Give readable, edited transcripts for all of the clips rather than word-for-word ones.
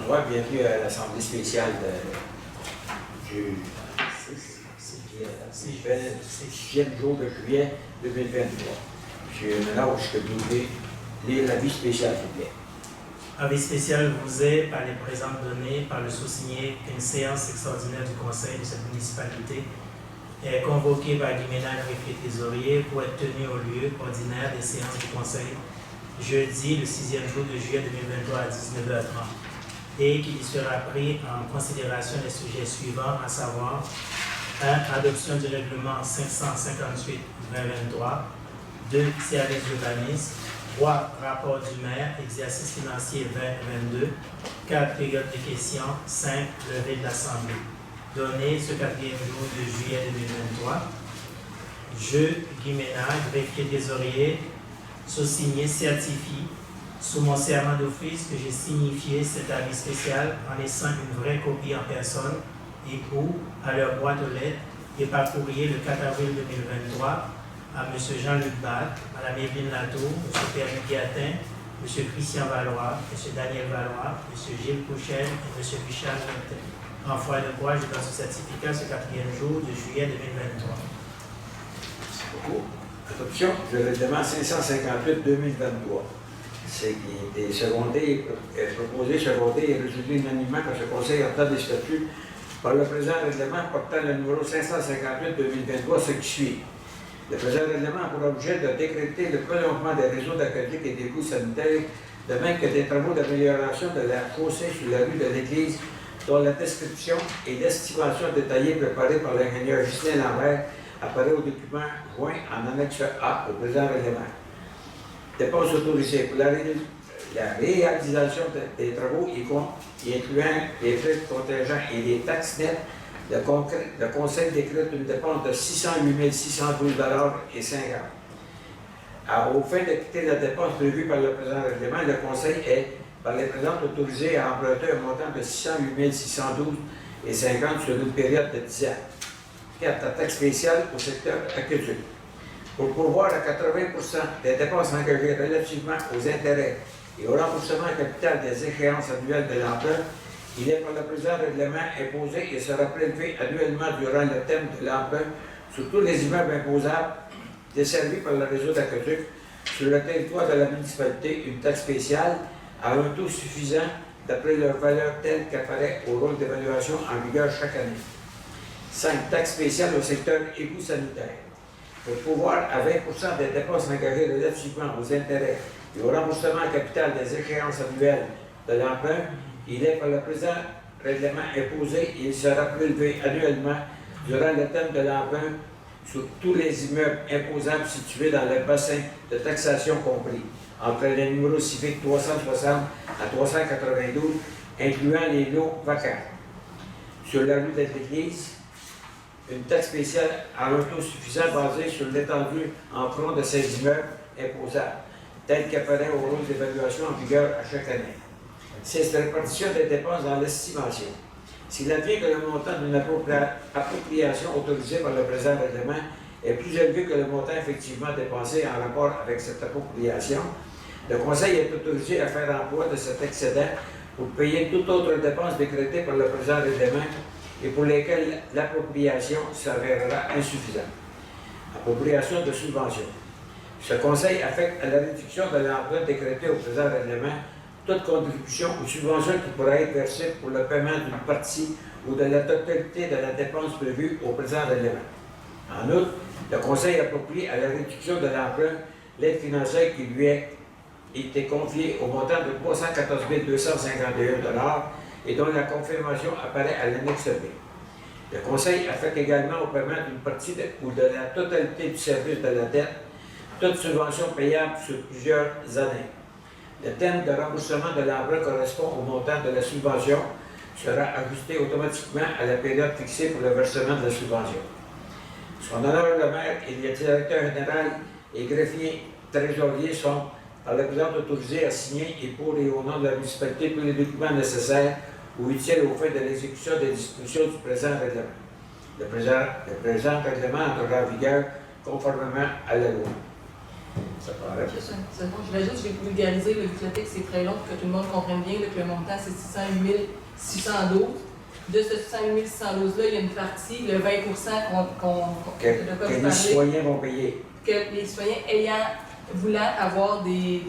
Lacroix, bienvenue à l'Assemblée spéciale du 6e jour de juillet 2023. Monsieur Ménage, que vous voulez lire l'avis spécial, s'il vous plaît. Avis spécial vous est, par les présentes données, par le sous-signé, qu'une séance extraordinaire du Conseil de cette municipalité est convoquée par Guy Ménage, greffier trésorier, pour être tenue au lieu ordinaire des séances du Conseil jeudi, le 6e jour de juillet 2023 à 19h30, et qu'il y sera pris en considération les sujets suivants, à savoir 1. Adoption du règlement 558-2023, 2. Service d'urbanisme, 3. Rapport du maire, exercice financier 2022, 4. Période de questions, 5. Levée de l'Assemblée. Donné ce 4e jour de juillet 2023, je, Guy Ménage, greffier trésorier, sous-signé, certifie, sous mon serment d'office, que j'ai signifié cet avis spécial en laissant une vraie copie en personne et ou à leur boîte aux lettres et par courrier le 4 avril 2023 à M. Jean-Luc Bach, Mme Evelyne Latour, M. Pierre Guillatin, M. Christian Valois, M. Daniel Valois, M. Gilles Pouchel et M. Richard Martin. En foi de quoi, je donne ce certificat ce 4e jour de juillet 2023. Merci beaucoup. Adoption du règlement 558-2023. C'est qui est secondé, proposé, secondé et résolu unanimement par ce Conseil en temps des statuts par le présent règlement portant le numéro 558-2023, ce qui suit. Le présent règlement a pour objet de décréter le prolongement des réseaux d'aqueduc et des coûts sanitaires, de même que des travaux d'amélioration de la chaussée sur la rue de l'Église, dont la description et l'estimation détaillée préparée par l'ingénieur Justin Lambert apparaît au document joint en annexe A au présent règlement. Dépenses autorisées pour la réalisation des travaux, y incluant les frais contingents et les taxes nettes, le Conseil décrète une dépense de 608 612,50 $. Au fin de quitter la dépense prévue par le présent règlement, le Conseil est, par les présentes, autorisé à emprunter un montant de 608 612,50 $ sur une période de 10 ans. 4. La taxe spéciale au secteur aqueduc. Pour pourvoir à 80% des dépenses engagées relativement aux intérêts et au remboursement capital des échéances annuelles de l'emprunt, il est par le présent règlement imposé et sera prélevé annuellement durant le thème de l'emprunt sur tous les immeubles imposables desservis par le réseau d'aqueduc sur le territoire de la municipalité une taxe spéciale à un taux suffisant d'après leur valeur telle qu'apparaît au rôle d'évaluation en vigueur chaque année. 5. Taxe spéciale au secteur égout sanitaire. Pour pouvoir à 20% des dépenses engagées relativement aux intérêts et au remboursement capital des échéances annuelles de l'emprunt, il est par le présent règlement imposé et il sera prélevé annuellement durant le thème de l'emprunt sur tous les immeubles imposables situés dans le bassin de taxation compris, entre les numéros civiques 360 à 392, incluant les lots vacants. Sur la rue de l'Église, une taxe spéciale à un taux suffisant basé sur l'étendue en front de ces immeubles imposables, tel qu'apparaît au rôle d'évaluation en vigueur à chaque année. C'est la répartition des dépenses dans l'estimation. S'il advient que le montant d'une appropriation autorisée par le présent règlement est plus élevé que le montant effectivement dépensé en rapport avec cette appropriation, le Conseil est autorisé à faire emploi de cet excédent pour payer toute autre dépense décrétée par le présent règlement et pour lesquelles l'appropriation s'avérera insuffisante. Appropriation de subvention. Ce Conseil affecte à la réduction de l'emprunt décrété au présent règlement toute contribution ou subvention qui pourra être versée pour le paiement d'une partie ou de la totalité de la dépense prévue au présent règlement. En outre, le Conseil approprie à la réduction de l'emprunt l'aide financière qui lui a été confiée au montant de 314 251 $ et dont la confirmation apparaît à l'annexe B. Le Conseil affecte également au paiement d'une partie ou de la totalité du service de la dette, toute subvention payable sur plusieurs années. Le thème de remboursement de l'emprunt correspond au montant de la subvention, sera ajusté automatiquement à la période fixée pour le versement de la subvention. Son honneur le maire et le directeur général et greffier trésorier sont par le présent autorisés à signer et pour et au nom de la municipalité tous les documents nécessaires ou utiles au fait de l'exécution des dispositions du présent règlement. Le présent règlement entrera en vigueur conformément à la loi. Ça paraît. Juste une seconde, je vais juste vulgariser le bibliothèque, c'est très long pour que tout le monde comprenne bien là, que le montant c'est 608 612. De ce 608 612-là, il y a une partie, le 20% Que les citoyens vont payer. Que les citoyens voulant avoir des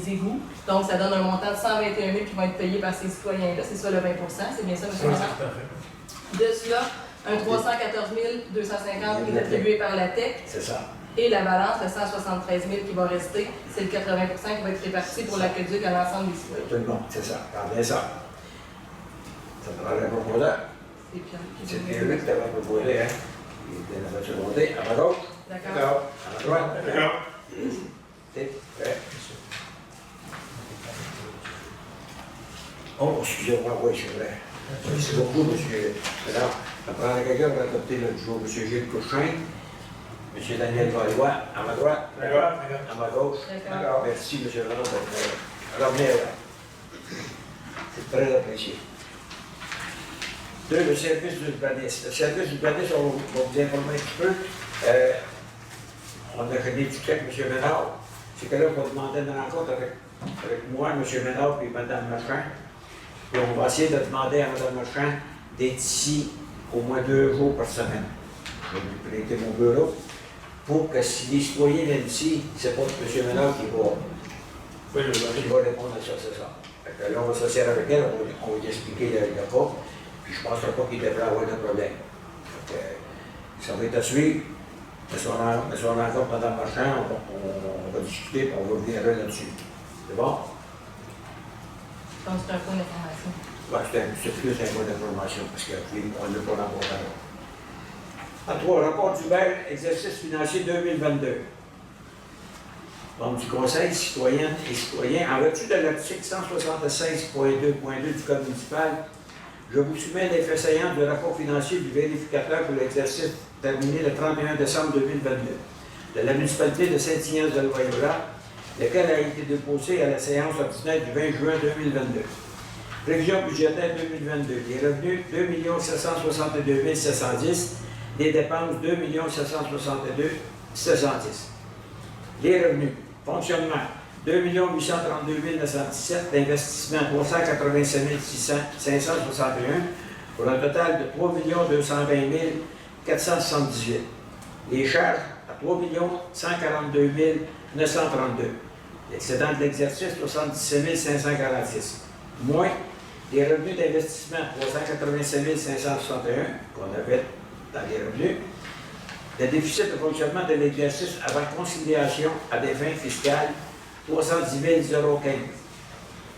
égouts. Donc, ça donne un montant de 121 000 qui vont être payés par ces citoyens-là. C'est ça le 20%, c'est bien ça, M. le maire? De cela, un 314 250 qui est attribué par la TEC. C'est ça. Et la balance, le 173 000 qui va rester, c'est le 80% qui va être réparti pour l'aqueduc à l'ensemble des citoyens. Tout le monde, c'est ça. Regarde bien ça. Ça te paraît proposé. C'est Pierre qui C'est vous Pierre qui t'avait proposé, hein? Il était dans la secondaire. À ma gauche? D'accord. À ma droite? D'accord. T'es prêt? Oh, excusez-moi, oui, c'est vrai. Merci beaucoup, monsieur. Alors, on prend quelqu'un pour adopter le jour, monsieur Gilles Couchin, monsieur Daniel Valois, à ma droite, D'accord. à ma gauche. D'accord. Merci, monsieur Renaud. Alors, bien, c'est très apprécié. Deux, le service d'urbanisme. Le service d'urbanisme, on va vous informer un petit peu. On a réuni du chèque, M. Ménard. C'est que là, on va demander une rencontre avec moi, M. Ménard et Mme Marchand. Et on va essayer de demander à Mme Marchand d'être ici au moins 2 jours par semaine. Je vais lui prêter mon bureau pour que si les citoyens viennent ici, c'est pas M. Ménard qui va répondre à ça, c'est ça. Fait que là, on va s'asseoir avec elle, on va lui expliquer le cas. Puis je ne penserai pas qu'il devrait avoir de problème. Donc, ça va être à suivre. Mais si on rencontre Mme Marchand, on va discuter et on va revenir là-dessus. C'est bon? Je pense que c'est un point d'information. Ouais, c'est plus un point d'information parce qu'on ne l'a pas rencontré. À 3, rapport du maire, exercice financier 2022. Donc, du Conseil citoyen et citoyen, en vertu de l'article 176.2.2 du Code municipal, je vous soumets les faits saillants du rapport financier du vérificateur pour l'exercice terminé le 31 décembre 2022 de la municipalité de Saint-Ignace-de-Loyola, lequel a été déposé à la séance ordinaire du 20 juin 2022. Prévision budgétaire 2022. Les revenus 2 762 710, les dépenses 2 762 710. Les revenus. Fonctionnement 2 832 917, l'investissement 385 561, pour un total de 3 220 478. Les charges à 3 142 932. L'excédent de l'exercice 77 546. Moins les revenus d'investissement 385 561 qu'on avait dans les revenus. Le déficit de fonctionnement de l'exercice avant conciliation à des fins fiscales 310 015.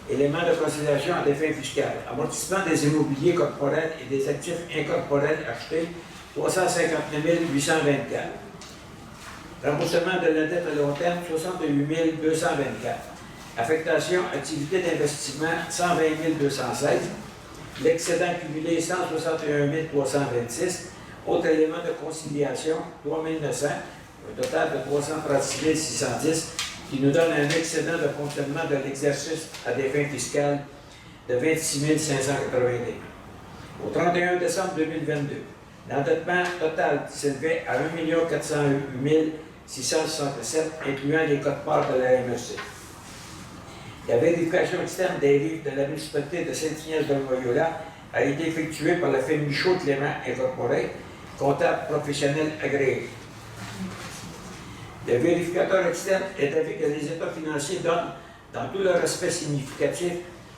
Éléments de conciliation à des fins fiscales. Amortissement des immobiliers corporels et des actifs incorporels achetés 359 824. Remboursement de la dette à long terme 68 224. Affectation, activité d'investissement 120 216. L'excédent cumulé 161 326. Autres éléments de conciliation 3 900. Un total de 336 610 qui nous donne un excédent de fonctionnement de l'exercice à des fins fiscales de 26 581. Au 31 décembre 2022, l'endettement total s'élevait à 1 408 667, incluant les cotes-parts de la MRC. La vérification externe des livres de la municipalité de Saint-Ignace-de-Loyola a été effectuée par la firme Michaud-Clément Incorporé, comptable professionnel agréé. Le vérificateur externe est avec que les états financiers donnent, dans tout leur aspect significatif,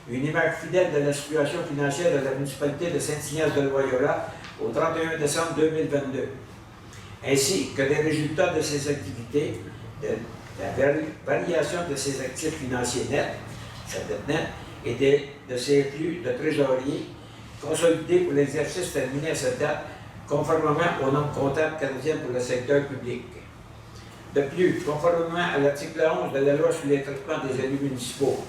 une image fidèle de la situation financière de la municipalité de Saint-Ignace-de-Loyola au 31 décembre 2022, ainsi que des résultats de ses activités, de la variation de ses actifs financiers nets, sa dette nette, et de ses flux de trésorerie consolidés pour l'exercice terminé à cette date, conformément aux normes comptables canadiennes pour le secteur public. De plus, conformément à l'article 11 de la loi sur les traitements des élus municipaux,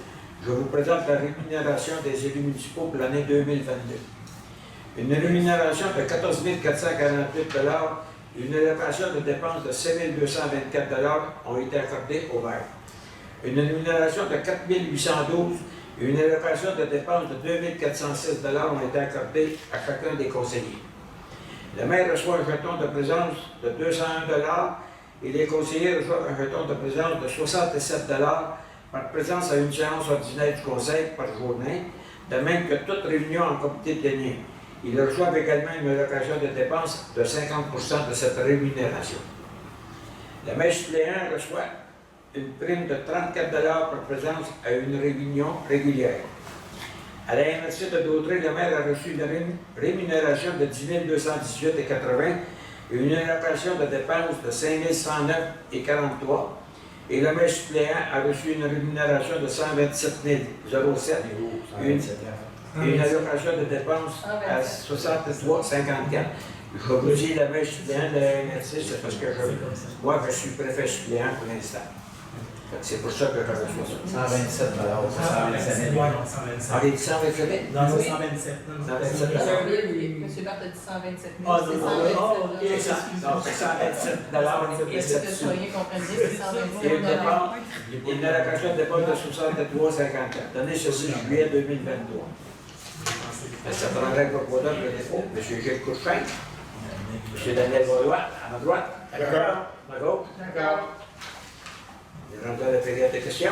je vous présente la rémunération des élus municipaux pour l'année 2022. Une rémunération de 14 448 $, une élévation de dépenses de 7 224 $ ont été accordées au maire. Une rémunération de 4 812 et une élévation de dépenses de 2 406 $ ont été accordées à chacun des conseillers. Le maire reçoit un jeton de présence de 201 $ et les conseillers reçoivent un jeton de présence de 67 par présence à une séance ordinaire du conseil par journée, de même que toute réunion en comité de plénière. Ils reçoivent également une allocation de dépenses de 50% de cette rémunération. Le maire suppléant reçoit une prime de 34 par présence à une réunion régulière. À la MRC de Dautrey, le maire a reçu une rémunération de 10 218,80 et une allocation de dépenses de 5 109,43. Et le maire suppléant a reçu une rémunération de 127,07 et une allocation de dépenses à 63,54. Je vous dis le maire suppléant de la MRC, c'est parce que moi, je suis préfet suppléant pour l'instant. C'est pour ça que je reçois ça. 127 127 Ouais, non, 127. Ah, les 127 Non, non, Oui. 127. Non, non. 127 Monsieur Barthes a dit 127 000. Ah, c'est non, 127 non,000. ok, C'est ça. Non, c'est 127 et 7 Que sous. soyez comprenne bien, c'est 127 Et 000 une allocation de dépenses de 63,54, donnée ce 6 juillet 2023. Ça prendrait le proposeur de dépôt, M. Gilles Couchepin, M. Daniel Vaudois, à ma droite. D'accord. À ma gauche. D'accord. Je rentre à la période de questions.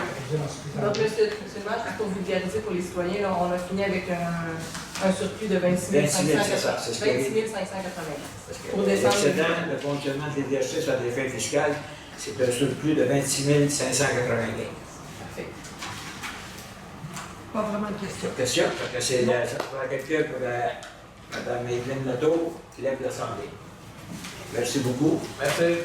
Donc, monsieur le maire, juste pour vulgariser pour les citoyens, là, on a fini avec un surplus de 26 580. Parce que Pour décembre l'excédent, le fonctionnement de l'exercice à des fins fiscales, c'est un surplus de 26 580. Parfait. Pas vraiment de questions. Question, parce que c'est ça prend quelqu'un pour Mme Evelyne Nadeau qui lève l'Assemblée. Merci beaucoup. Merci.